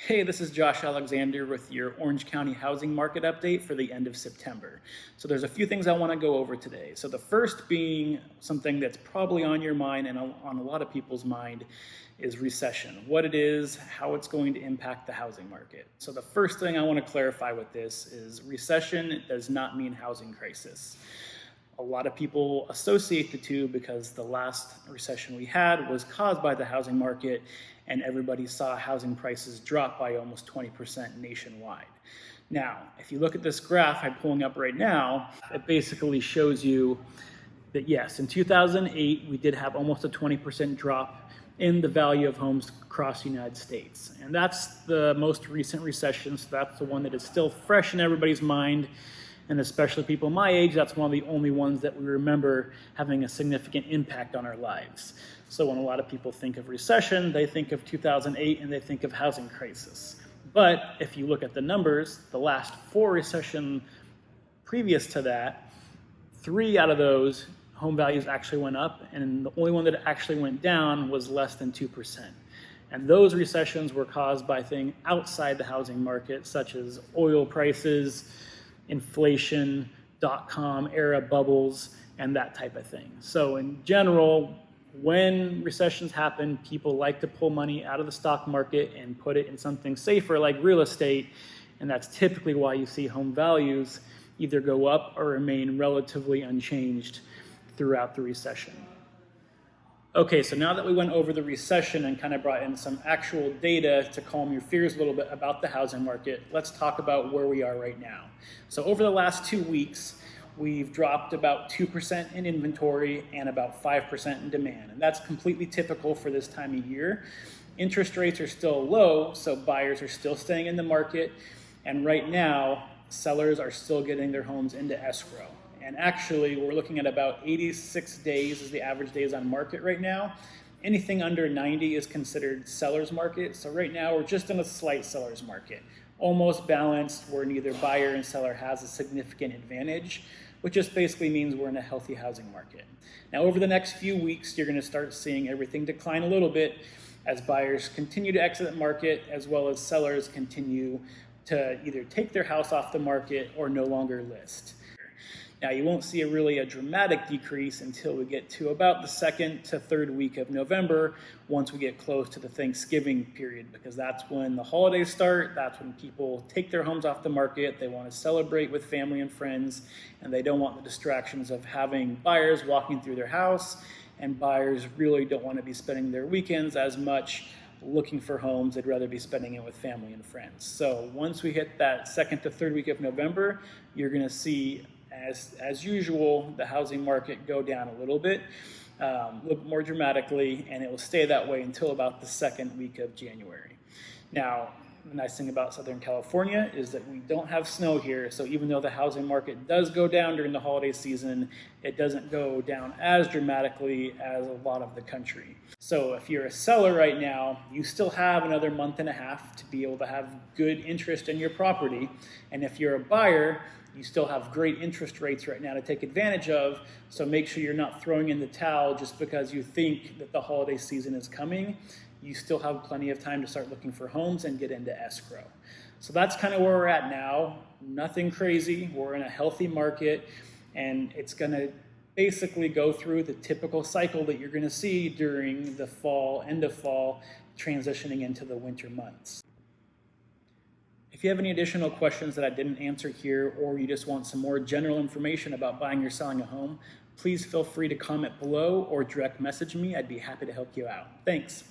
Hey, this is Josh Alexander with your Orange County housing market update for the end of September. So there's a few things I want to go over today. So the first being something that's probably on your mind and on a lot of people's mind is recession. What it is, how it's going to impact the housing market. So the first thing I want to clarify with this is recession does not mean housing crisis. A lot of people associate the two because the last recession we had was caused by the housing market and everybody saw housing prices drop by almost 20% nationwide. Now, if you look at this graph I'm pulling up right now, it basically shows you that yes, in 2008, we did have almost a 20% drop in the value of homes across the United States. And that's the most recent recession, so that's the one that is still fresh in everybody's mind. And especially people my age, that's one of the only ones that we remember having a significant impact on our lives. So when a lot of people think of recession, they think of 2008 and they think of housing crisis. But if you look at the numbers, the last 4 recessions previous to that, 3 out of those home values actually went up, and the only one that actually went down was less than 2%. And those recessions were caused by things outside the housing market, such as oil prices, inflation, dot-com era bubbles, and that type of thing. So in general, when recessions happen, people like to pull money out of the stock market and put it in something safer like real estate, and that's typically why you see home values either go up or remain relatively unchanged throughout the recession. Okay, so now that we went over the recession and kind of brought in some actual data to calm your fears a little bit about the housing market, let's talk about where we are right now. So over the last 2 weeks, we've dropped about 2% in inventory and about 5% in demand. And that's completely typical for this time of year. Interest rates are still low, so buyers are still staying in the market. And right now, sellers are still getting their homes into escrow. And actually, we're looking at about 86 days is the average days on market right now. Anything under 90 is considered seller's market. So right now, we're just in a slight seller's market. Almost balanced, where neither buyer and seller has a significant advantage, which just basically means we're in a healthy housing market. Now, over the next few weeks, you're going to start seeing everything decline a little bit as buyers continue to exit the market, as well as sellers continue to either take their house off the market or no longer list. Now, you won't see a dramatic decrease until we get to about the 2nd to 3rd week of November, once we get close to the Thanksgiving period, because that's when the holidays start. That's when people take their homes off the market. They want to celebrate with family and friends, and they don't want the distractions of having buyers walking through their house, and buyers really don't want to be spending their weekends as much looking for homes. They'd rather be spending it with family and friends. So once we hit that 2nd to 3rd week of November, you're going to see, as usual, the housing market go down a little bit more dramatically, and it will stay that way until about the 2nd week of January. Now, the nice thing about Southern California is that we don't have snow here, so even though the housing market does go down during the holiday season, it doesn't go down as dramatically as a lot of the country. So if you're a seller right now, you still have another month and a half to be able to have good interest in your property, and if you're a buyer, you still have great interest rates right now to take advantage of, so make sure you're not throwing in the towel just because you think that the holiday season is coming. You still have plenty of time to start looking for homes and get into escrow. So that's kind of where we're at now. Nothing crazy. We're in a healthy market, and it's going to basically go through the typical cycle that you're going to see during the fall, end of fall, transitioning into the winter months. If you have any additional questions that I didn't answer here, or you just want some more general information about buying or selling a home, please feel free to comment below or direct message me. I'd be happy to help you out. Thanks.